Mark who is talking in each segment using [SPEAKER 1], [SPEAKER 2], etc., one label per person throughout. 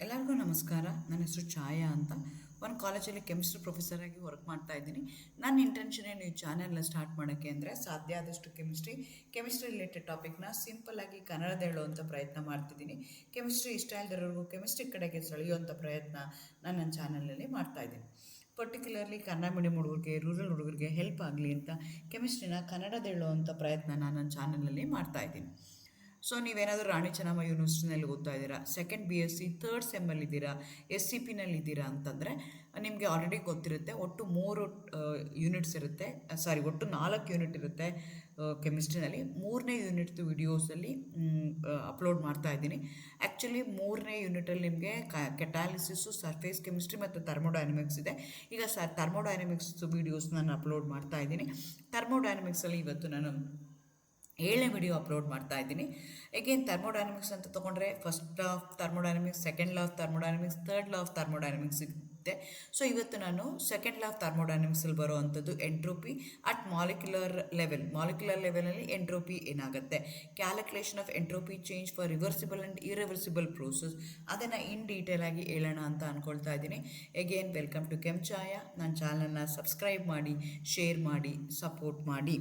[SPEAKER 1] ಎಲ್ಲರಿಗೂ ನಮಸ್ಕಾರ. ನನ್ನ ಹೆಸರು ಛಾಯಾ ಅಂತ. ಒಂದು ಕಾಲೇಜಲ್ಲಿ ಕೆಮಿಸ್ಟ್ರಿ ಪ್ರೊಫೆಸರ್ ಆಗಿ ವರ್ಕ್ ಮಾಡ್ತಾ ಇದ್ದೀನಿ. ನನ್ನ ಇಂಟೆನ್ಷನ್ ಏನು ಈ ಚಾನೆಲ್ನ ಸ್ಟಾರ್ಟ್ ಮಾಡೋಕ್ಕೆ ಅಂದರೆ ಸಾಧ್ಯ ಆದಷ್ಟು ಕೆಮಿಸ್ಟ್ರಿ ರಿಲೇಟೆಡ್ ಟಾಪಿಕ್ನ ಸಿಂಪಲ್ಲಾಗಿ ಕನ್ನಡದ ಹೇಳುವಂಥ ಪ್ರಯತ್ನ ಮಾಡ್ತಿದ್ದೀನಿ. ಕೆಮಿಸ್ಟ್ರಿ ಇಷ್ಟ ಇಲ್ದಿರೋರ್ಗೂ ಕೆಮಿಸ್ಟ್ರಿ ಕಡೆಗೆ ಸೆಳೆಯುವಂಥ ಪ್ರಯತ್ನ ನಾನು ನನ್ನ ಚಾನಲಲ್ಲಿ ಮಾಡ್ತಾಯಿದ್ದೀನಿ. ಪರ್ಟಿಕ್ಯುಲರ್ಲಿ ಕನ್ನಡ ಮೀಡಿಯಂ ಹುಡುಗರಿಗೆ, ರೂರಲ್ ಹುಡುಗರಿಗೆ ಹೆಲ್ಪ್ ಆಗಲಿ ಅಂತ ಕೆಮಿಸ್ಟ್ರಿನ ಕನ್ನಡದ ಹೇಳುವಂಥ ಪ್ರಯತ್ನ ನಾನು ನನ್ನ ಚಾನಲಲ್ಲಿ ಮಾಡ್ತಾಯಿದ್ದೀನಿ. ಸೊ ನೀವೇನಾದರೂ ರಾಣಿ ಚೆನ್ನಮ್ಮ ಯೂನಿವರ್ಸಿಟಿನಲ್ಲಿ ಓದ್ತಾ ಇದ್ದೀರಾ, ಸೆಕೆಂಡ್ BSc ಥರ್ಡ್ ಸೆಮ್ಮಲ್ಲಿದ್ದೀರಾ, SCPನಲ್ಲಿದ್ದೀರಾ ಅಂತಂದರೆ ನಿಮಗೆ ಆಲ್ರೆಡಿ ಗೊತ್ತಿರುತ್ತೆ. ಒಟ್ಟು 3 ಯೂನಿಟ್ಸ್ ಇರುತ್ತೆ, ಒಟ್ಟು 4 ಯೂನಿಟ್ ಇರುತ್ತೆ ಕೆಮಿಸ್ಟ್ರಿನಲ್ಲಿ. 3ನೇ ಯೂನಿಟ್ದು ವಿಡಿಯೋಸಲ್ಲಿ ಅಪ್ಲೋಡ್ ಮಾಡ್ತಾ ಇದ್ದೀನಿ. ಆ್ಯಕ್ಚುಲಿ 3ನೇ ಯೂನಿಟಲ್ಲಿ ನಿಮಗೆ ಕೆಟಾಲಿಸಿಸು, ಸರ್ಫೇಸ್ ಕೆಮಿಸ್ಟ್ರಿ ಮತ್ತು ಥರ್ಮೋಡೈನಮಿಕ್ಸ್ ಇದೆ. ಈಗ ಥರ್ಮೋಡೈನಮಿಕ್ಸ್ ವೀಡಿಯೋಸ್ ನಾನು ಅಪ್ಲೋಡ್ ಮಾಡ್ತಾ ಇದ್ದೀನಿ. ಥರ್ಮೋಡೈನಮಿಕ್ಸಲ್ಲಿ ಇವತ್ತು ನಾನು 7ನೇ ವಿಡಿಯೋ ಅಪ್ಲೋಡ್ ಮಾಡ್ತಾ ಇದ್ದೀನಿ. ಎಗೇನ್ ಥರ್ಮೋಡೈನಮಿಕ್ಸ್ ಅಂತ ತೊಗೊಂಡ್ರೆ first law of thermodynamics, second law of thermodynamics, third law of thermodynamics ಇದೆ. ಸೊ ಇವತ್ತು ನಾನು ಸೆಕೆಂಡ್ ಲಾ ಆಫ್ ಥರ್ಮೋಡೈನಮಿಕ್ಸಲ್ಲಿ ಬರೋ ಅಂಥದ್ದು ಎಂಟ್ರೋಪಿ ಅಟ್ ಮಾಲಿಕ್ಯುಲರ್ ಲೆವೆಲಲ್ಲಿ ಎಂಟ್ರೋಪಿ ಏನಾಗುತ್ತೆ, calculation of entropy change for reversible and irreversible process, ಅದನ್ನು ಇನ್ ಡೀಟೇಲ್ ಆಗಿ ಹೇಳೋಣ ಅಂತ ಅಂದ್ಕೊಳ್ತಾ ಇದ್ದೀನಿ. ಎಗೇನ್ ವೆಲ್ಕಮ್ ಟು ಕೆಮ್ಚಾಯ. ನನ್ನ ಚಾನಲ್ನ ಸಬ್ಸ್ಕ್ರೈಬ್ ಮಾಡಿ, ಶೇರ್ ಮಾಡಿ, ಸಪೋರ್ಟ್ ಮಾಡಿ.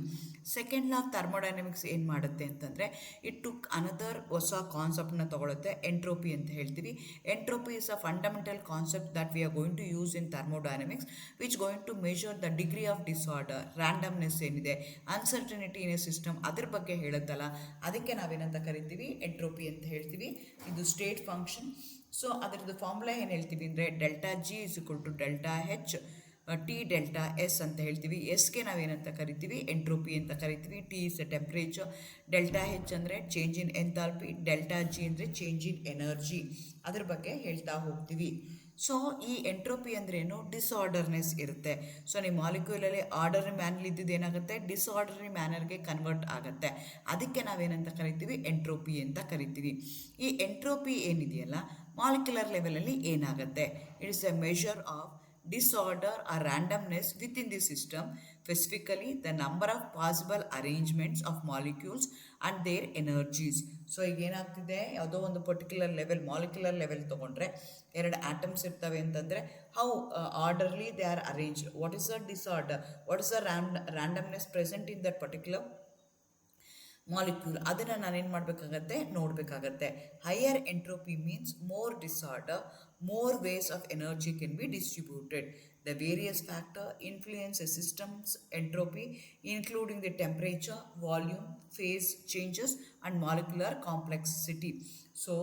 [SPEAKER 1] ಸೆಕೆಂಡ್ ಲಾ ಆಫ್ ಥರ್ಮೋಡೈನಮಿಕ್ಸ್ ಏನು ಮಾಡುತ್ತೆ ಅಂತಂದರೆ ಇಟ್ ಟುಕ್ ಅನದರ್ ಹೊಸ ಕಾನ್ಸೆಪ್ಟನ್ನ ತೊಗೊಳುತ್ತೆ, ಎಂಟ್ರೋಪಿ ಅಂತ ಹೇಳ್ತೀವಿ. Entropy is a fundamental concept that we are going to use in thermodynamics which going to measure the degree of disorder, randomness ಏನಿದೆ, uncertainty in a system, ಅದ್ರ ಬಗ್ಗೆ ಹೇಳುತ್ತಲ್ಲ, ಅದಕ್ಕೆ ನಾವೇನಂತ ಕರಿತೀವಿ, ಎಂಟ್ರೋಪಿ ಅಂತ ಹೇಳ್ತೀವಿ. ಇದು ಸ್ಟೇಟ್ ಫಂಕ್ಷನ್. ಸೊ ಅದರದ್ದು ಫಾರ್ಮುಲಾ ಏನು ಹೇಳ್ತೀವಿ ಅಂದರೆ ΔG = ΔH T ΔS ಅಂತ ಹೇಳ್ತೀವಿ. ಎಸ್ಗೆ ನಾವೇನಂತ ಕರಿತೀವಿ, ಎಂಟ್ರೋಪಿ ಅಂತ ಕರಿತೀವಿ. T is A temperature, ΔH ಅಂದರೆ ಚೇಂಜ್ ಇನ್ ಎಂಥಾಲ್ಪಿ, ΔG ಅಂದರೆ ಚೇಂಜ್ ಇನ್ ಎನರ್ಜಿ. ಅದ್ರ ಬಗ್ಗೆ ಹೇಳ್ತಾ ಹೋಗ್ತೀವಿ. ಸೊ ಈ ಎಂಟ್ರೋಪಿ ಅಂದ್ರೇನು, ಡಿಸಾರ್ಡರ್ನೆಸ್ ಇರುತ್ತೆ. ಸೊ ನೀವು ಮಾಲಿಕ್ಯೂಲಲ್ಲಿ ಆರ್ಡರಿ ಮ್ಯಾನಲ್ಲಿ ಇದ್ದಿದ್ದು ಏನಾಗುತ್ತೆ, ಡಿಸಾರ್ಡರಿ ಮ್ಯಾನರ್ಗೆ ಕನ್ವರ್ಟ್ ಆಗುತ್ತೆ. ಅದಕ್ಕೆ ನಾವೇನಂತ ಕರಿತೀವಿ, ಎಂಟ್ರೋಪಿ ಅಂತ ಕರಿತೀವಿ. ಈ ಎಂಟ್ರೋಪಿ ಏನಿದೆಯಲ್ಲ, ಮಾಲಿಕ್ಯುಲರ್ ಲೆವೆಲಲ್ಲಿ ಏನಾಗುತ್ತೆ, it is A measure of disorder or randomness within the system, specifically the number of possible arrangements of molecules and their energies. So ಈಗ ಏನಾಗ್ತಿದೆ, ಯಾವುದೋ ಒಂದು ಪರ್ಟಿಕ್ಯುಲರ್ ಲೆವೆಲ್, ಮಾಲಿಕ್ಯುಲರ್ ಲೆವೆಲ್ ತೊಗೊಂಡ್ರೆ 2 ಆಟಮ್ಸ್ ಇರ್ತವೆ ಅಂತಂದರೆ how orderly they are arranged, what is a disorder, what is a randomness present in that particular molecule, ಅದನ್ನು ನಾನೇನು ಮಾಡಬೇಕಾಗತ್ತೆ, ನೋಡಬೇಕಾಗತ್ತೆ. Higher entropy means more disorder, more ways of energy can be distributed. The various factors influence a system's entropy, including the temperature, volume, phase changes, and molecular complexity. So,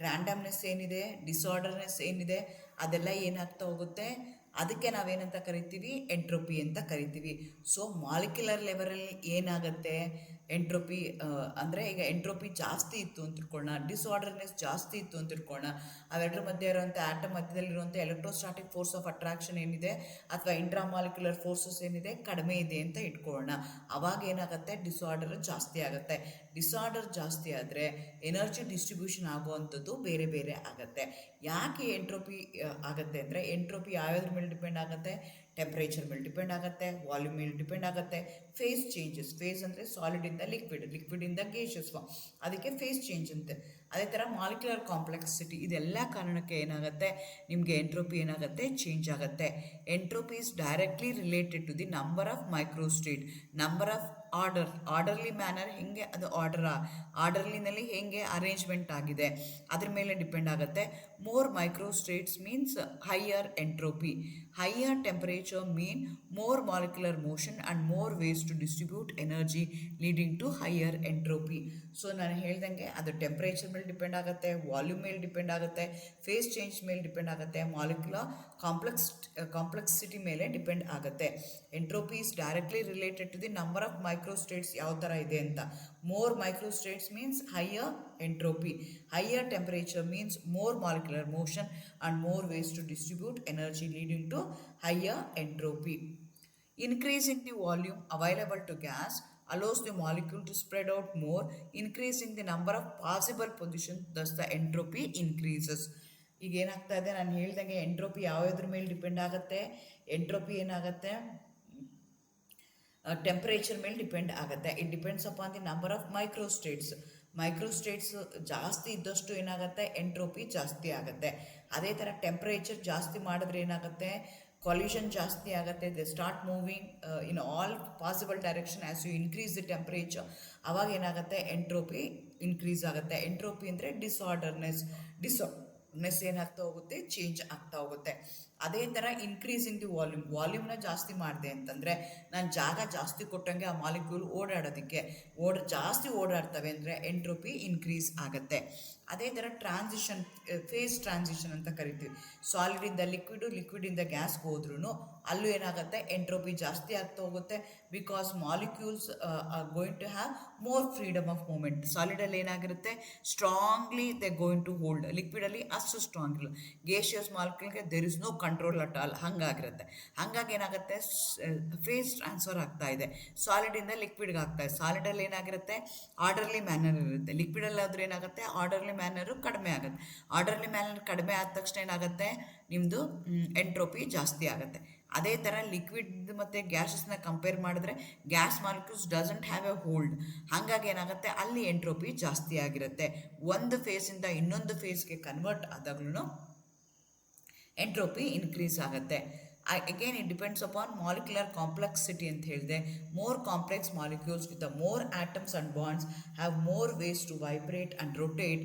[SPEAKER 1] randomness ಏನಿದೆ, ಡಿಸಾರ್ಡರ್ನೆಸ್ ಏನಿದೆ, ಅದೆಲ್ಲ ಏನಾಗ್ತಾ ಹೋಗುತ್ತೆ, ಅದಕ್ಕೆ ನಾವೇನಂತ ಕರಿತೀವಿ, ಎಂಟ್ರೋಪಿ ಅಂತ ಕರಿತೀವಿ. ಸೊ ಮಾಲಿಕ್ಯುಲರ್ ಲೆವೆಲಲ್ಲಿ ಏನಾಗುತ್ತೆ ಎಂಟ್ರೋಪಿ ಅಂದರೆ, ಈಗ ಎಂಟ್ರೋಪಿ ಜಾಸ್ತಿ ಇತ್ತು ಅಂತ ತಿಳ್ಕೊಳ್ಳೋಣ, ಡಿಸಾರ್ಡರ್ನೆಸ್ ಜಾಸ್ತಿ ಇತ್ತು ಅಂತ ತಿಳ್ಕೊಳ್ಳೋಣ, ಅವೆರಡರ ಮಧ್ಯೆ ಇರುವಂಥ ಆಟಮ್ ಮಧ್ಯದಲ್ಲಿರುವಂಥ ಎಲೆಕ್ಟ್ರೋಸ್ಟಾಟಿಕ್ ಫೋರ್ಸ್ ಆಫ್ ಅಟ್ರಾಕ್ಷನ್ ಏನಿದೆ ಅಥವಾ ಇಂಟ್ರಾಮಾಲಿಕ್ಯುಲರ್ ಫೋರ್ಸಸ್ ಏನಿದೆ ಕಡಿಮೆ ಇದೆ ಅಂತ ಇಟ್ಕೊಳ್ಳೋಣ. ಅವಾಗ ಏನಾಗುತ್ತೆ, ಡಿಸಾರ್ಡರ್ ಜಾಸ್ತಿ ಆಗುತ್ತೆ. ಡಿಸಾರ್ಡರ್ ಜಾಸ್ತಿ ಆದರೆ ಎನರ್ಜಿ ಡಿಸ್ಟ್ರಿಬ್ಯೂಷನ್ ಆಗುವಂಥದ್ದು ಬೇರೆ ಬೇರೆ ಆಗುತ್ತೆ. ಯಾಕೆ ಎಂಟ್ರೋಪಿ ಆಗುತ್ತೆ ಅಂದರೆ, ಎಂಟ್ರೋಪಿ ಯಾವ್ಯಾವ್ದ್ರ ಮೇಲೆ ಡಿಪೆಂಡ್ ಆಗುತ್ತೆ, ಟೆಂಪ್ರೇಚರ್ ಮೇಲೆ ಡಿಪೆಂಡ್ ಆಗುತ್ತೆ, ವಾಲ್ಯೂಮ್ ಮೇಲೆ ಡಿಪೆಂಡ್ ಆಗುತ್ತೆ, ಫೇಸ್ ಚೇಂಜಸ್, ಫೇಸ್ ಅಂದರೆ ಸಾಲಿಡಿಂದ ಲಿಕ್ವಿಡಿಂದ ಗೇಷಿಯಸ್ ಫಾರ್ಮ್, ಅದಕ್ಕೆ ಫೇಸ್ ಚೇಂಜ್ ಅಂತೆ. ಅದೇ ಥರ ಮಾಲಿಕ್ಯುಲರ್ ಕಾಂಪ್ಲೆಕ್ಸಿಟಿ, ಇದೆಲ್ಲ ಕಾರಣಕ್ಕೆ ಏನಾಗುತ್ತೆ, ನಿಮಗೆ ಎಂಟ್ರೋಪಿ ಏನಾಗುತ್ತೆ, ಚೇಂಜ್ ಆಗುತ್ತೆ. Entropy is directly related to the number of microstate, number of orderly manner, ಹೆಂಗೆ ಅದು ಆರ್ಡರ್ಲಿನಲ್ಲಿ ಹೆಂಗೆ ಅರೇಂಜ್ಮೆಂಟ್ ಆಗಿದೆ ಅದ್ರ ಮೇಲೆ ಡಿಪೆಂಡ್ ಆಗುತ್ತೆ. More microstates means higher entropy, higher temperature mean more molecular motion and more ways to distribute energy leading to higher entropy. So ನಾನು ಹೇಳ್ದಂಗೆ ಅದು ಟೆಂಪ್ರೇಚರ್ ಮೇಲೆ ಡಿಪೆಂಡ್ ಆಗುತ್ತೆ, ವಾಲ್ಯೂಮ್ ಮೇಲೆ ಡಿಪೆಂಡ್ ಆಗುತ್ತೆ, ಫೇಸ್ ಚೇಂಜ್ ಮೇಲೆ ಡಿಪೆಂಡ್ ಆಗುತ್ತೆ, ಮಾಲಿಕ್ಯುಲರ್ ಕಾಂಪ್ಲೆಕ್ಸಿಟಿ ಮೇಲೆ ಡಿಪೆಂಡ್ ಆಗುತ್ತೆ. Entropy is directly related to the number of microstates ಯಾವ ಥರ ಇದೆ ಅಂತ. More microstates means higher entropy, higher temperature means more molecular motion and more ways to distribute energy leading to higher entropy. Increasing the volume available to gas allows the molecule to spread out more, increasing the number of possible positions, thus the entropy increases. ಈಗ ಏನಾಗ್ತಾ ಇದೆ, ನಾನು ಹೇಳ್ದಂಗೆ entropy ಯಾವುದ್ರ ಮೇಲೆ depend ಆಗುತ್ತೆ, entropy ಏನಾಗುತ್ತೆ, temperature ಮೇಲೆ ಡಿಪೆಂಡ್ ಆಗುತ್ತೆ. It depends upon the number of microstates. Microstates ಜಾಸ್ತಿ ಇದ್ದಷ್ಟು ಏನಾಗುತ್ತೆ, ಎಂಟ್ರೋಪಿ ಜಾಸ್ತಿ ಆಗುತ್ತೆ. ಅದೇ ಥರ ಟೆಂಪ್ರೇಚರ್ ಜಾಸ್ತಿ ಮಾಡಿದ್ರೆ ಏನಾಗುತ್ತೆ, collision ಜಾಸ್ತಿ ಆಗುತ್ತೆ. They start moving in all possible direction as you increase the temperature. ಅವಾಗ ಏನಾಗುತ್ತೆ, ಎಂಟ್ರೋಪಿ ಇನ್ಕ್ರೀಸ್ ಆಗುತ್ತೆ. ಎಂಟ್ರೋಪಿ ಅಂದರೆ ಡಿಸಾರ್ಡರ್ನೆಸ್ ಏನಾಗ್ತಾ ಹೋಗುತ್ತೆ, ಚೇಂಜ್ ಆಗ್ತಾ ಹೋಗುತ್ತೆ. ಅದೇ ಥರ ಇನ್ಕ್ರೀಸಿಂಗ್ ದಿ ವಾಲ್ಯೂಮ್ನ ಜಾಸ್ತಿ ಮಾಡಿದೆ ಅಂತಂದರೆ, ನಾನು ಜಾಗ ಜಾಸ್ತಿ ಕೊಟ್ಟಂಗೆ ಆ ಮಾಲಿಕ್ಯೂಲ್ ಓಡಾಡೋದಕ್ಕೆ ಜಾಸ್ತಿ ಓಡಾಡ್ತವೆ ಅಂದರೆ ಎಂಟ್ರೋಪಿ ಇನ್ಕ್ರೀಸ್ ಆಗುತ್ತೆ. ಅದೇ ಥರ ಫೇಸ್ ಟ್ರಾನ್ಸಿಷನ್ ಅಂತ ಕರಿತೀವಿ. ಸಾಲಿಡಿಂದ ಲಿಕ್ವಿಡಿಂದ ಗ್ಯಾಸ್ಗೆ ಹೋದ್ರೂ ಅಲ್ಲೂ ಏನಾಗುತ್ತೆ, ಎಂಟ್ರೋಪಿ ಜಾಸ್ತಿ ಆಗ್ತಾ ಹೋಗುತ್ತೆ. Because molecules are going to have more freedom of movement. ಸಾಲಿಡಲ್ಲಿ ಏನಾಗಿರುತ್ತೆ, strongly they going to hold. ಲಿಕ್ವಿಡಲ್ಲಿ ಅಷ್ಟು ಸ್ಟ್ರಾಂಗ್ ಇಲ್ಲ. ಗೇಷಿಯಸ್ ಮಾಲಿಕ್ಯೂಲ್ಗೆ there is no control at all, ಹಾಗಾಗಿರುತ್ತೆ. ಹಾಗಾಗಿ ಏನಾಗುತ್ತೆ, ಫೇಸ್ ಟ್ರಾನ್ಸ್ಫರ್ ಆಗ್ತಾ ಇದೆ. ಸಾಲಿಡಿಂದ ಲಿಕ್ವಿಡ್ಗೆ ಆಗ್ತಾ ಇದೆ. ಸಾಲಿಡಲ್ಲಿ ಏನಾಗಿರುತ್ತೆ, ಆರ್ಡರ್ಲಿ ಮ್ಯಾನರ್ ಇರುತ್ತೆ. ಲಿಕ್ವಿಡಲ್ಲಿ ಆದರೂ ಏನಾಗುತ್ತೆ, ಆರ್ಡರ್ಲಿ ಮ್ಯಾನರು ಕಡಿಮೆ ಆಗುತ್ತೆ. ಆರ್ಡರ್ಲಿ ಮ್ಯಾನರ್ ಕಡಿಮೆ ಆದ ತಕ್ಷಣ ಏನಾಗುತ್ತೆ, ನಿಮ್ಮದು ಎಂಟ್ರೋಪಿ ಜಾಸ್ತಿ ಆಗುತ್ತೆ. ಅದೇ ಥರ ಲಿಕ್ವಿಡ್ ಮತ್ತು ಗ್ಯಾಸಸ್ನ ಕಂಪೇರ್ ಮಾಡಿದ್ರೆ gas molecules doesn't have a hold. ಹಾಗಾಗಿ ಏನಾಗುತ್ತೆ, ಅಲ್ಲಿ ಎಂಟ್ರೋಪಿ ಜಾಸ್ತಿ ಆಗಿರುತ್ತೆ. ಒಂದು ಫೇಸಿಂದ ಇನ್ನೊಂದು ಫೇಸ್ಗೆ ಕನ್ವರ್ಟ್ ಆದಾಗ್ಲೂ ಎಂಟ್ರೋಪಿ ಇನ್ಕ್ರೀಸ್ ಆಗುತ್ತೆ. Again it depends upon molecular complexity ಅಂತ ಹೇಳಿದೆ. More complex molecules with more atoms and bonds have more ways to vibrate and rotate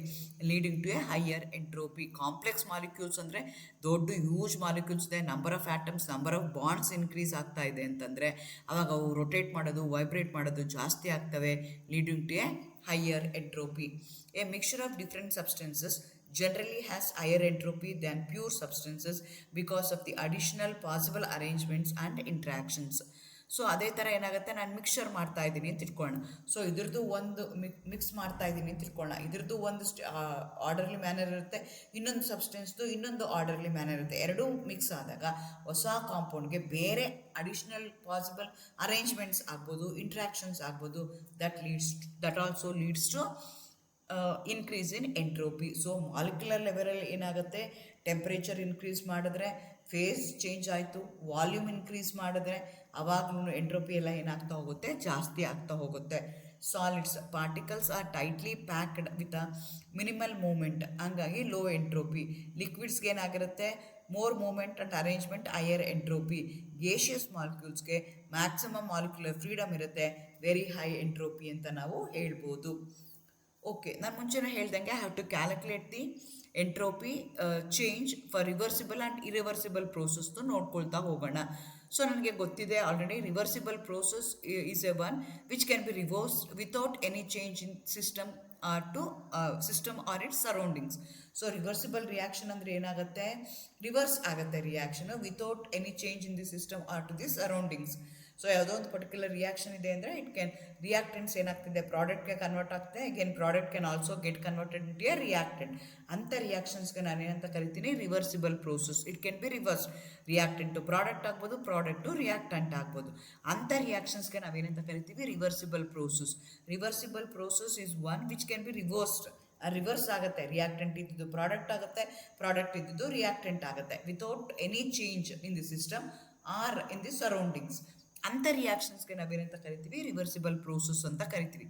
[SPEAKER 1] leading to a higher entropy. Complex molecules ಅಂದರೆ ದೊಡ್ಡ huge molecules ಇದೆ, number of atoms, number of bonds increase ಆಗ್ತಾ ಇದೆ ಅಂತಂದರೆ ಅವಾಗ ಅವು rotate ಮಾಡೋದು, vibrate ಮಾಡೋದು ಜಾಸ್ತಿ ಆಗ್ತವೆ, leading to a higher entropy. A mixture of different substances generally has higher entropy than pure substances because of the additional possible arrangements and interactions. So ಅದೇ ಥರ ಏನಾಗುತ್ತೆ, ನಾನು ಮಿಕ್ಸ್ಚರ್ ಮಾಡ್ತಾ ಇದ್ದೀನಿ ಅಂತ ತಿಳ್ಕೊಳ್ಳೋಣ. ಸೊ ಇದ್ರದ್ದು ಒಂದು ಮಿಕ್ಸ್ ಮಾಡ್ತಾ ಇದ್ದೀನಿ ಅಂತ ತಿಳ್ಕೊಳ್ಳೋಣ. ಇದ್ರದ್ದು ಒಂದು ಆರ್ಡರ್ಲಿ ಮ್ಯಾನರ್ ಇರುತ್ತೆ, ಇನ್ನೊಂದು ಸಬ್ಸ್ಟೆನ್ಸ್ದು ಇನ್ನೊಂದು ಆರ್ಡರ್ಲಿ ಮ್ಯಾನರ್ ಇರುತ್ತೆ. ಎರಡೂ ಮಿಕ್ಸ್ ಆದಾಗ ಹೊಸ ಕಾಂಪೌಂಡ್ಗೆ ಬೇರೆ ಅಡಿಷ್ನಲ್ ಪಾಸಿಬಲ್ ಅರೇಂಜ್ಮೆಂಟ್ಸ್ ಆಗ್ಬೋದು, ಇಂಟ್ರಾಕ್ಷನ್ಸ್ ಆಗ್ಬೋದು. That also leads to increase in entropy. So molecular ಲೆವೆಲಲ್ಲಿ ಏನಾಗುತ್ತೆ, ಟೆಂಪ್ರೇಚರ್ ಇನ್ಕ್ರೀಸ್ ಮಾಡಿದ್ರೆ ಫೇಸ್ ಚೇಂಜ್ ಆಯಿತು, ವಾಲ್ಯೂಮ್ ಇನ್ಕ್ರೀಸ್ ಮಾಡಿದ್ರೆ ಅವಾಗಲೂ ಎಂಟ್ರೋಪಿ ಎಲ್ಲ ಏನಾಗ್ತಾ ಹೋಗುತ್ತೆ, ಜಾಸ್ತಿ ಆಗ್ತಾ ಹೋಗುತ್ತೆ. Solids particles are tightly packed with a minimal movement, ಹಂಗಾಗಿ ಲೋ ಎಂಟ್ರೋಪಿ. ಲಿಕ್ವಿಡ್ಸ್ಗೆ ಏನಾಗಿರುತ್ತೆ, more movement and arrangement, higher entropy. Gaseous ಮಾಲಿಕ್ಯೂಲ್ಸ್ಗೆ ಮ್ಯಾಕ್ಸಿಮಮ್ ಮಾಲಿಕ್ಯುಲರ್ ಫ್ರೀಡಮ್ ಇರುತ್ತೆ, ವೆರಿ ಹೈ ಎಂಟ್ರೋಪಿ ಅಂತ ನಾವು ಹೇಳ್ಬೋದು. ಓಕೆ, ನಾನು ಮುಂಚೆನೇ ಹೇಳ್ದಂಗೆ I have to calculate the entropy change for reversible and irreversible ಪ್ರೋಸೆಸ್ದು ನೋಡ್ಕೊಳ್ತಾ ಹೋಗೋಣ. ಸೊ ನನಗೆ ಗೊತ್ತಿದೆ already, reversible process is a one which can be reverse without any change in system or its surroundings. So reversible reaction ಅಂದರೆ ಏನಾಗುತ್ತೆ, reverse ಆಗುತ್ತೆ ರಿಯಾಕ್ಷನು without any change in the system or to the surroundings. So ಯಾವುದೋ ಒಂದು particular reaction ಇದೆ ಅಂದರೆ it can reactants ಏನಾಗ್ತಿದೆ, ಪ್ರಾಡಕ್ಟ್ಗೆ ಕನ್ವರ್ಟ್ ಆಗ್ತದೆ. Again product can also get converted into a reactant. ಅಂಥ ರಿಯಾಕ್ಷನ್ಸ್ಗೆ ನಾನೇನಂತ ಕರಿತೀನಿ, reversible process. It can be reverse, reactant product ಆಗ್ಬೋದು, ಪ್ರಾಡಕ್ಟು ರಿಯಾಕ್ಟೆಂಟ್ ಆಗ್ಬೋದು. ಅಂಥ ರಿಯಾಕ್ಷನ್ಸ್ಗೆ ನಾವೇನಂತ ಕರಿತೀವಿ, reversible process. Reversible process is one which can be reversed. Reverse ಆಗುತ್ತೆ, ರಿಯಾಕ್ಟೆಂಟ್ ಇದ್ದಿದ್ದು ಪ್ರಾಡಕ್ಟ್ ಆಗುತ್ತೆ, ಪ್ರಾಡಕ್ಟ್ ಇದ್ದಿದ್ದು ರಿಯಾಕ್ಟೆಂಟ್ ಆಗುತ್ತೆ, without any change in the system or in the surroundings. ಅಂಥ ರಿಯಾಕ್ಷನ್ಸ್ಗೆ ನಾವೇನಂತ ಕರಿತೀವಿ, ರಿವರ್ಸಿಬಲ್ ಪ್ರೋಸೆಸ್ ಅಂತ ಕರಿತೀವಿ.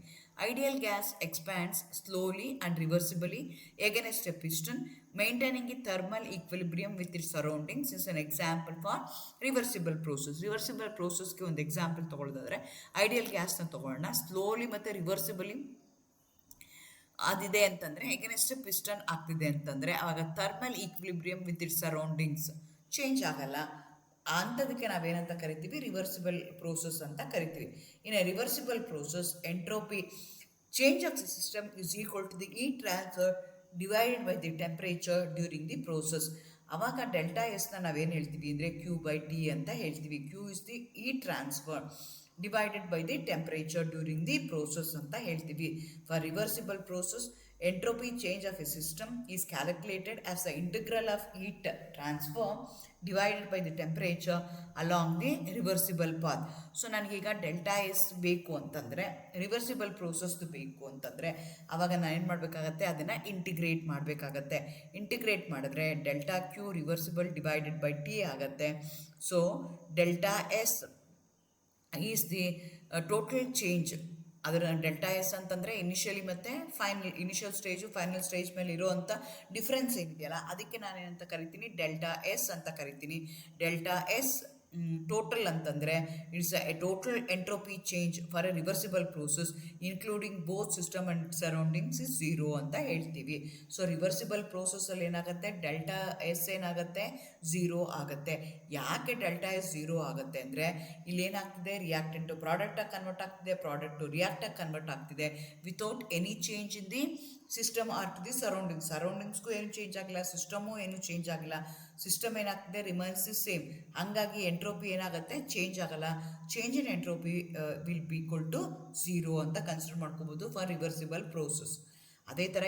[SPEAKER 1] Ideal gas expands slowly and reversibly against a piston, maintaining ಇ thermal equilibrium with it surroundings is an example for reversible process. Reversible ಪ್ರೋಸೆಸ್ಗೆ ಒಂದು example ತೊಗೊಳ್ಳೋದಾದರೆ ideal ಗ್ಯಾಸ್ನ ತೊಗೊಳ್ಳೋಣ. ಸ್ಲೋಲಿ ಮತ್ತು ರಿವರ್ಸಿಬಲಿ ಅದಿದೆ ಅಂತಂದರೆ, ಎಗೇನೆಸ್ಟ್ ಪಿಸ್ಟನ್ ಆಗ್ತಿದೆ ಅಂತಂದರೆ ಆವಾಗ thermal equilibrium with it surroundings change ಆಗಲ್ಲ. ಅಂಥದಕ್ಕೆ ನಾವೇನಂತ ಕರಿತೀವಿ, ರಿವರ್ಸಿಬಲ್ ಪ್ರೋಸೆಸ್ ಅಂತ ಕರಿತೀವಿ. In a reversible process, entropy change of the system is equal to the heat transfer divided by the temperature during the process. ಆವಾಗ ಡೆಲ್ಟಾ ಎಸ್ನ ನಾವೇನು ಹೇಳ್ತೀವಿ ಅಂದರೆ Q/T ಅಂತ ಹೇಳ್ತೀವಿ. Q is the heat transfer divided by the temperature during the process ಅಂತ ಹೇಳ್ತೀವಿ. For reversible process, entropy change of a system is calculated as the integral of heat transfer divided by the temperature along the reversible path. So ನನಗೀಗ delta S ಬೇಕು ಅಂತಂದರೆ, reversible ಪ್ರೋಸೆಸ್ದು ಬೇಕು ಅಂತಂದರೆ ಆವಾಗ ನಾನು ಏನು ಮಾಡಬೇಕಾಗತ್ತೆ, ಅದನ್ನು ಇಂಟಿಗ್ರೇಟ್ ಮಾಡಬೇಕಾಗತ್ತೆ. ಇಂಟಿಗ್ರೇಟ್ ಮಾಡಿದ್ರೆ delta Q reversible divided by T ಆಗುತ್ತೆ. So delta S is the total change ಅದರ ಡೆಲ್ಟಾ ಎಸ್ ಅಂತಂದರೆ ಇನಿಷಿಯಲಿ ಮತ್ತು ಇನಿಷಿಯಲ್ ಸ್ಟೇಜು ಫೈನಲ್ ಸ್ಟೇಜ್ ಮೇಲೆ ಇರೋವಂಥ ಡಿಫ್ರೆನ್ಸ್ ಏನಿದೆಯಲ್ಲ, ಅದಕ್ಕೆ ನಾನೇನಂತ ಕರಿತೀನಿ, ಡೆಲ್ಟಾ ಎಸ್ ಅಂತ ಕರಿತೀನಿ. ಡೆಲ್ಟಾ ಎಸ್ ಟೋಟಲ್ ಅಂತಂದರೆ it's A total entropy change for A reversible process including both system and surroundings is zero ಅಂತ ಹೇಳ್ತೀವಿ. ಸೊ ರಿವರ್ಸಿಬಲ್ ಪ್ರೋಸೆಸ್ಸಲ್ಲಿ ಏನಾಗುತ್ತೆ, ಡೆಲ್ಟಾ ಎಸ್ ಏನಾಗುತ್ತೆ, ಝೀರೋ ಆಗುತ್ತೆ. ಯಾಕೆ ಡೆಲ್ಟಾ ಎಸ್ ಝೀರೋ ಆಗುತ್ತೆ ಅಂದರೆ, ಇಲ್ಲೇನಾಗ್ತಿದೆ, ರಿಯಾಕ್ಟೆಂಟು ಪ್ರಾಡಕ್ಟಾಗಿ ಕನ್ವರ್ಟ್ ಆಗ್ತಿದೆ, ಪ್ರಾಡಕ್ಟು ರಿಯಾಕ್ಟಾಗಿ ಕನ್ವರ್ಟ್ ಆಗ್ತಿದೆ without any change in the system or to the ಸರೌಂಡಿಂಗ್ಸ್ಗೂ ಏನು ಚೇಂಜ್ ಆಗಿಲ್ಲ, ಸಿಸ್ಟಮು ಏನು ಚೇಂಜ್ ಆಗಿಲ್ಲ. ಸಿಸ್ಟಮ್ ಏನಾಗ್ತಿದೆ, ರಿಮೈನ್ಸ್ ದಿ ಸೇಮ್. ಹಂಗಾಗಿ ಎಂಟ್ರೋಪಿ ಏನಾಗುತ್ತೆ, ಚೇಂಜ್ ಆಗಲ್ಲ. Change in entropy will be equal to zero ಅಂತ ಕನ್ಸಿಡರ್ ಮಾಡ್ಕೋಬೋದು ಫಾರ್ ರಿವರ್ಸಿಬಲ್ ಪ್ರೋಸೆಸ್. ಅದೇ ಥರ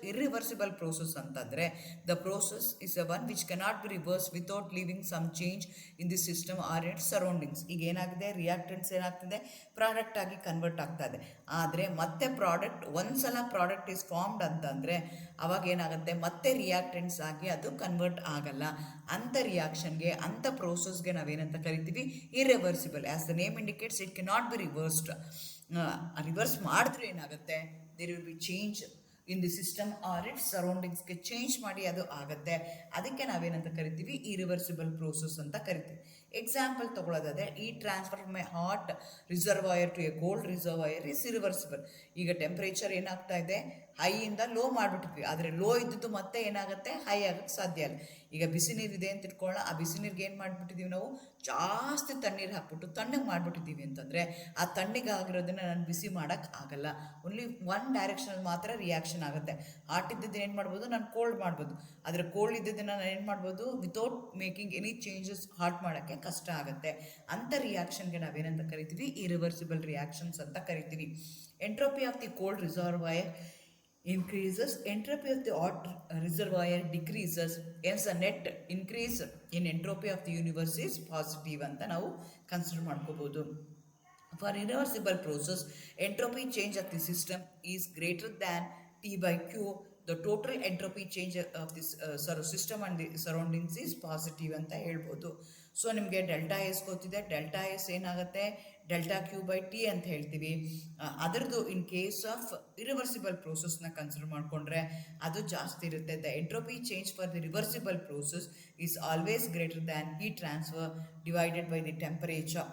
[SPEAKER 1] ಇರ್ರಿವರ್ಸಿಬಲ್ ಪ್ರೋಸೆಸ್ ಅಂತಂದರೆ, the process is a one which cannot be reverse without living some change in the system or it surroundings. ಈಗ ಏನಾಗಿದೆ, reactants ಏನಾಗ್ತಿದೆ, product ಆಗಿ convert ಆಗ್ತಾ ಇದೆ. ಆದರೆ ಮತ್ತೆ ಪ್ರಾಡಕ್ಟ್ ಒಂದ್ಸಲ ಪ್ರಾಡಕ್ಟ್ ಇಸ್ ಫಾರ್ಮ್ಡ್ ಅಂತಂದರೆ ಅವಾಗ ಏನಾಗುತ್ತೆ, ಮತ್ತೆ ರಿಯಾಕ್ಟೆಂಟ್ಸ್ ಆಗಿ ಅದು ಕನ್ವರ್ಟ್ ಆಗಲ್ಲ. ಅಂಥ ರಿಯಾಕ್ಷನ್ಗೆ, ಅಂಥ ಪ್ರೋಸೆಸ್ಗೆ ನಾವೇನಂತ ಕರಿತೀವಿ, irreversible. As the name indicates, it cannot be reversed. Reverse ಮಾಡಿದ್ರೆ ಏನಾಗುತ್ತೆ, there will be change in the system or it ಸರೌಂಡಿಂಗ್ಸ್ಗೆ ಚೇಂಜ್ ಮಾಡಿ ಅದು ಆಗುತ್ತೆ. ಅದಕ್ಕೆ ನಾವೇನಂತ ಕರಿತೀವಿ, ಇರಿವರ್ಸಿಬಲ್ ಪ್ರೋಸೆಸ್ ಅಂತ ಕರಿತೀವಿ. ಎಕ್ಸಾಂಪಲ್ ತೊಗೊಳ್ಳೋದಾದರೆ, ಈ transfer from a hot reservoir to a cold reservoir is irreversible. ಈಗ ಟೆಂಪ್ರೇಚರ್ ಏನಾಗ್ತಾ ಇದೆ, ಹೈಯಿಂದ ಲೋ ಮಾಡಿಬಿಟ್ಟಿದ್ವಿ, ಆದರೆ ಲೋ ಇದ್ದದ್ದು ಮತ್ತೆ ಏನಾಗುತ್ತೆ, ಹೈ ಆಗೋಕ್ಕೆ ಸಾಧ್ಯ ಇಲ್ಲ. ಈಗ ಬಿಸಿ ನೀರಿದೆ ಅಂತ ಇಟ್ಕೊಳ್ಳೋಣ, ಆ ಬಿಸಿ ನೀರಿಗೆ ಏನು ಮಾಡಿಬಿಟ್ಟಿದ್ದೀವಿ ನಾವು, ಜಾಸ್ತಿ ತಣ್ಣೀರು ಹಾಕ್ಬಿಟ್ಟು ತಣ್ಣಗೆ ಮಾಡಿಬಿಟ್ಟಿದ್ದೀವಿ ಅಂತಂದರೆ, ಆ ತಣ್ಣಗೆ ಆಗಿರೋದನ್ನು ನಾನು ಬಿಸಿ ಮಾಡೋಕ್ಕೆ ಆಗಲ್ಲ. ಓನ್ಲಿ ಒನ್ ಡೈರೆಕ್ಷನಲ್ಲಿ ಮಾತ್ರ ರಿಯಾಕ್ಷನ್ ಆಗುತ್ತೆ. ಹಾಟ್ ಇದ್ದದ್ದನ್ನು ಏನು ಮಾಡ್ಬೋದು, ನಾನು ಕೋಲ್ಡ್ ಮಾಡ್ಬೋದು. ಆದರೆ ಕೋಲ್ಡ್ ಇದ್ದದ್ದನ್ನು ನಾನು ಏನು ಮಾಡ್ಬೋದು, without making any changes hot ಮಾಡೋಕ್ಕೆ ಕಷ್ಟ ಆಗುತ್ತೆ. ಅಂಥ ರಿಯಾಕ್ಷನ್ಗೆ ನಾವೇನಂತ ಕರಿತೀವಿ, ಇರಿವರ್ಸಿಬಲ್ ರಿಯಾಕ್ಷನ್ಸ್ ಅಂತ ಕರಿತೀವಿ. Entropy of the cold reservoir increases, entropy of the hot reservoir decreases, hence a net increase in entropy of the universe is positive ಅಂತ ನಾವು ಕನ್ಸಿಡರ್ ಮಾಡ್ಕೋಬೋದು. For irreversible process, entropy change of the system is greater than T by Q. The total entropy change of this system and the surroundings is positive ಅಂತ ಹೇಳ್ಬೋದು. ಸೊ ನಿಮಗೆ delta S ಗೊತ್ತಿದೆ, delta S ಏನಾಗುತ್ತೆ, delta Q by T ಅಂತ ಹೇಳ್ತೀವಿ. ಅದರದ್ದು in case of irreversible ಪ್ರೋಸೆಸ್ನ ಕನ್ಸಿಡರ್ ಮಾಡಿಕೊಂಡ್ರೆ ಅದು ಜಾಸ್ತಿ ಇರುತ್ತೆ. The entropy change for the reversible process is always greater than heat transfer divided by the temperature.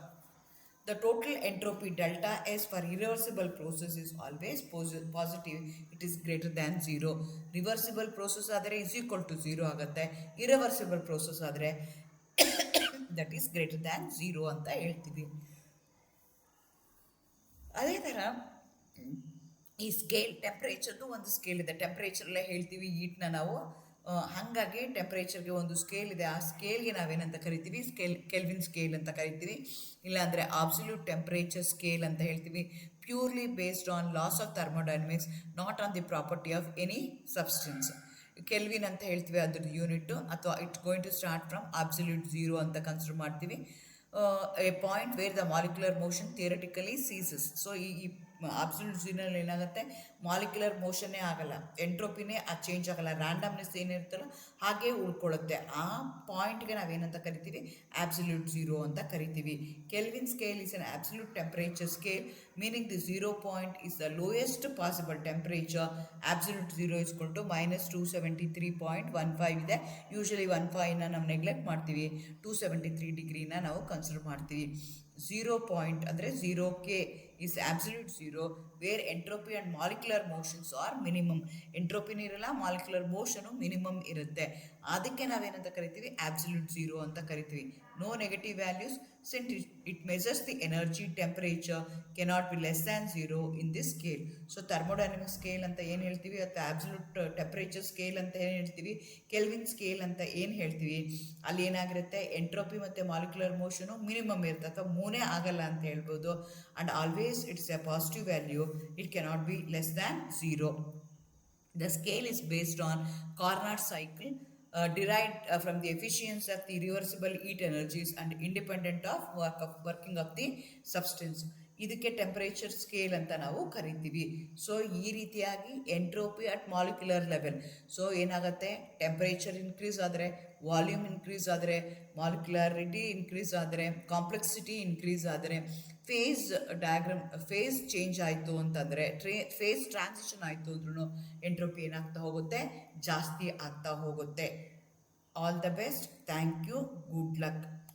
[SPEAKER 1] The total entropy delta S for irreversible process is always positive. It is greater than 0. Reversible process ಆದರೆ is equal to 0 ಆಗುತ್ತೆ. Irreversible process ಆದರೆ that is greater than 0 ಅಂತ ಹೇಳ್ತೀವಿ. ಅದೇ ಥರ ಈ scale, ಟೆಂಪ್ರೇಚರ್ದು ಒಂದು scale ಇದೆ. ಟೆಂಪ್ರೇಚರಲ್ಲೇ ಹೇಳ್ತೀವಿ ಹೀಟ್ನ ನಾವು. ಹಾಗಾಗಿ ಟೆಂಪ್ರೇಚರ್ಗೆ ಒಂದು ಸ್ಕೇಲ್ ಇದೆ. ಆ ಸ್ಕೇಲ್ಗೆ ನಾವೇನಂತ ಕರಿತೀವಿ, ಕೆಲ್ವಿನ್ ಸ್ಕೇಲ್ ಅಂತ ಕರಿತೀವಿ. ಇಲ್ಲಾಂದರೆ ಅಬ್ಸಲ್ಯೂಟ್ ಟೆಂಪ್ರೇಚರ್ ಸ್ಕೇಲ್ ಅಂತ ಹೇಳ್ತೀವಿ. Purely based on laws of thermodynamics, not on the property of any substance. Kelvin ಅಂತ ಹೇಳ್ತೀವಿ ಅದ್ರದ್ದು ಯೂನಿಟ್ಟು, ಅಥವಾ it's going to start from absolute 0 ಅಂತ ಕನ್ಸಿಡರ್ ಮಾಡ್ತೀವಿ. A point where the molecular motion theoretically ceases. So ಈ absolute ಝೀರೋನಲ್ಲಿ ಏನಾಗುತ್ತೆ, molecular ಮೋಷನ್ನೇ ಆಗಲ್ಲ, ಎಂಟ್ರೋಪಿನೇ ಅದು ಚೇಂಜ್ ಆಗಲ್ಲ, ರ್ಯಾಂಡಮ್ನೆಸ್ ಏನಿರುತ್ತಲ್ಲ ಹಾಗೇ ಉಳ್ಕೊಳ್ಳುತ್ತೆ. ಆ ಪಾಯಿಂಟ್ಗೆ ನಾವೇನಂತ ಕರಿತೀವಿ, ಅಬ್ಸಲ್ಯೂಟ್ 0 ಅಂತ ಕರಿತೀವಿ. Kelvin scale is an absolute temperature scale, meaning the 0 point is the lowest possible temperature. Absolute 0 is to -273.15 ಇದೆ. ಯೂಶಲಿ 15ನ ನಾವು ನೆಗ್ಲೆಕ್ಟ್ ಮಾಡ್ತೀವಿ, 273 ಡಿಗ್ರಿನ ನಾವು ಕನ್ಸಿಡರ್ ಮಾಡ್ತೀವಿ. 0 ಪಾಯಿಂಟ್ ಅಂದರೆ 0K is absolute 0 where entropy and molecular motions are minimum. ಎಂಟ್ರೋಪಿನೂ ಇರಲ್ಲ, molecular motion minimum ಇರುತ್ತೆ. ಅದಕ್ಕೆ ನಾವೇನಂತ ಕರಿತೀವಿ, ಅಬ್ಸಲ್ಯೂಟ್ 0 ಅಂತ ಕರಿತೀವಿ. No negative values, since it measures the energy, temperature cannot be less than 0 in this scale. So thermodynamic scale ಅಂತ ಏನು ಹೇಳ್ತೀವಿ, ಅಥವಾ ಅಬ್ಸಲ್ಯೂಟ್ ಟೆಂಪರೇಚರ್ ಸ್ಕೇಲ್ ಅಂತ ಏನು ಹೇಳ್ತೀವಿ, ಕೆಲ್ವಿನ್ ಸ್ಕೇಲ್ ಅಂತ ಏನು ಹೇಳ್ತೀವಿ, ಅಲ್ಲಿ ಏನಾಗಿರುತ್ತೆ, ಎಂಟ್ರೋಪಿ ಮತ್ತು ಮಾಲಿಕ್ಯುಲರ್ ಮೋಷನು ಮಿನಿಮಮ್ ಇರುತ್ತೆ, ಅಥವಾ ಮೂನೇ ಆಗಲ್ಲ ಅಂತ ಹೇಳ್ಬೋದು. And always it's A positive value, it cannot be less than 0. The scale is based on Carnot cycle derived from the efficiency of the reversible heat energies and independent of working of the substance. ಇದಕ್ಕೆ temperature scale ಅಂತ ನಾವು ಕರಿತೀವಿ. So ಈ ರೀತಿಯಾಗಿ entropy at molecular level. So ಏನಾಗುತ್ತೆ, temperature increase ಆದರೆ, volume increase ಆದರೆ, ಮಾಲಿಕ್ಯುಲಾರಿಟಿ increase ಆದರೆ, ಕಾಂಪ್ಲೆಕ್ಸಿಟಿ ಇನ್ಕ್ರೀಸ್ ಆದರೆ, ಫೇಸ್ ಡಯಾಗ್ರಾಮ್ ಫೇಸ್ ಚೇಂಜ್ ಆಯಿತು ಅಂತಂದರೆ, ಫೇಸ್ ಟ್ರಾನ್ಸಿಷನ್ ಆಯಿತು ಅಂದ್ರೂ ಎಂಟ್ರೋಪಿ ಏನಾಗ್ತಾ ಹೋಗುತ್ತೆ, ಜಾಸ್ತಿ ಆಗ್ತಾ ಹೋಗುತ್ತೆ. All the best. Thank you. Good luck.